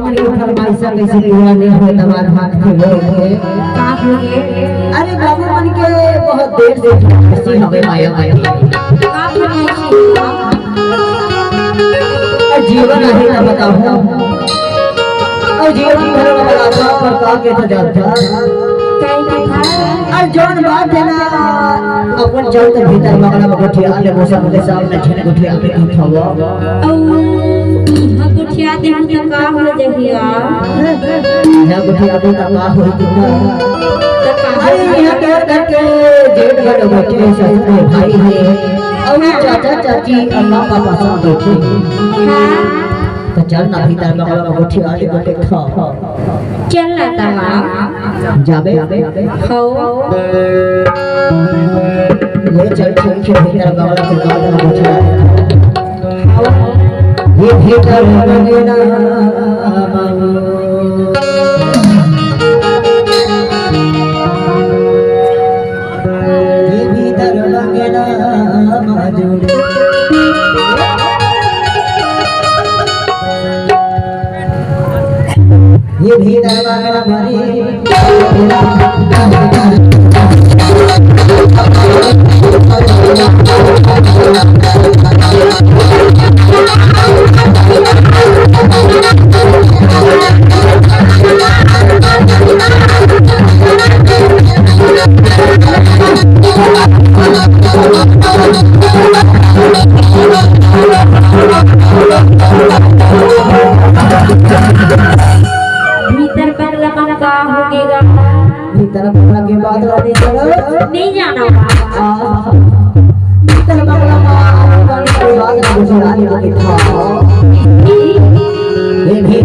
हमारी फरमाइश कैसे पूरा नहीं हो दवा भाग के लोग का होगे अरे बाबू मन के बहुत देर से खुशी हवे माया माया का फरमाइशी जीवन है ना बताओ और जीवन भर में बताओ पर का के तो जाता कहीं था और जौन बात है ना अपन चल तो भीतर बंगला में गोठिया ले मोसा मुझे सामने छने गोठिया पे उठावा औ गुठिया दे तो का हो जहिया यहां गोठिया पे का हो दिया तो का अरे यहां कर करके जेठ घर बैठे ससुर भाई है और चाचा चाची अम्मा पापा सब बैठे हां तो चल ना भीतर बंगला में गोठिया ले बैठे खा चल ना तवा जाबे हो ले चल चल के भीतर बंगला के बाद में गोठिया ये भीतर बंगला ये भीतर बंगला माजुड़ ये भीतर बंगला भरी भीतर बंगला में का होगेगा भीतर बंगला के बाद वाली जगह नहीं जाना भीतर बंगला के बाद गुजरा ले के ये भी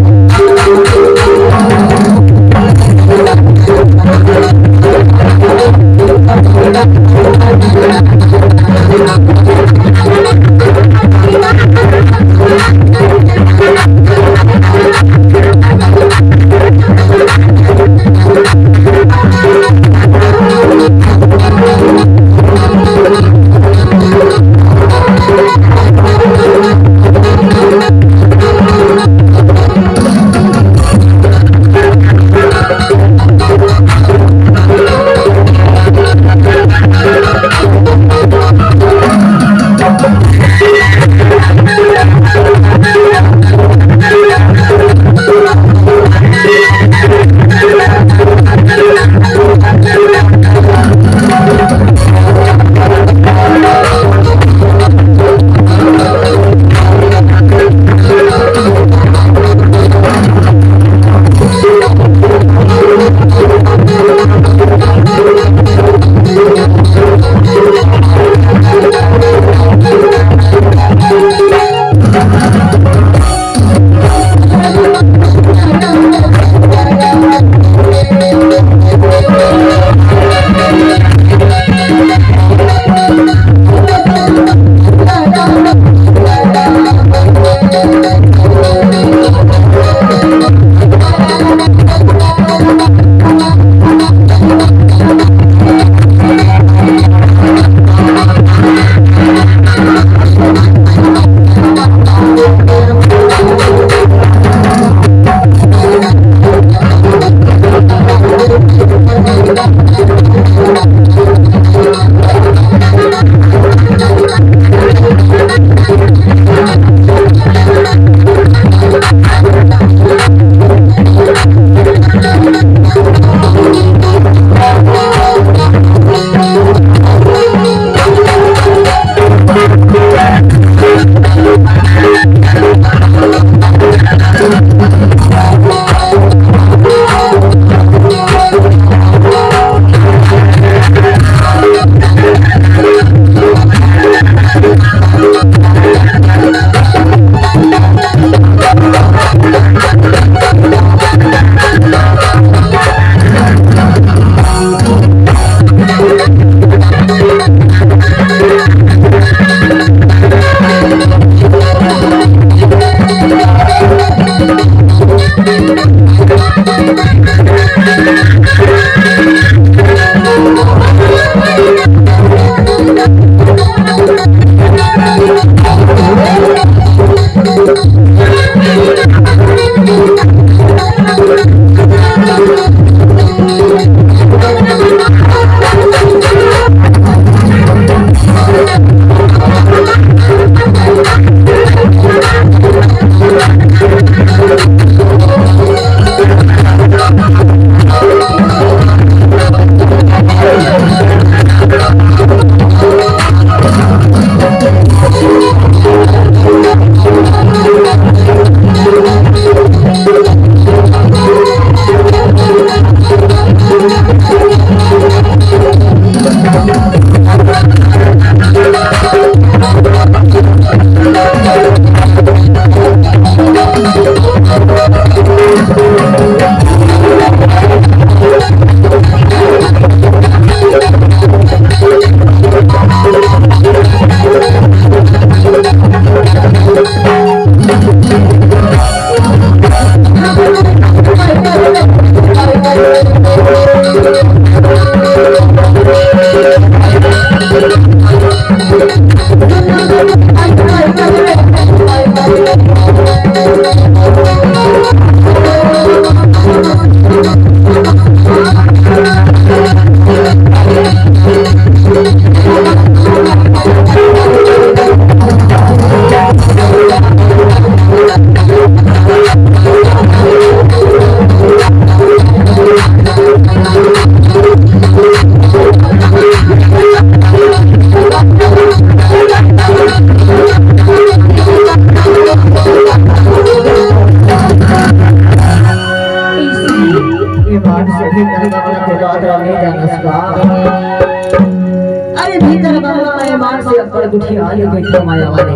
गुठिया ले बैठो माया वाले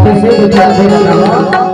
कैसे गुठिया दे रहा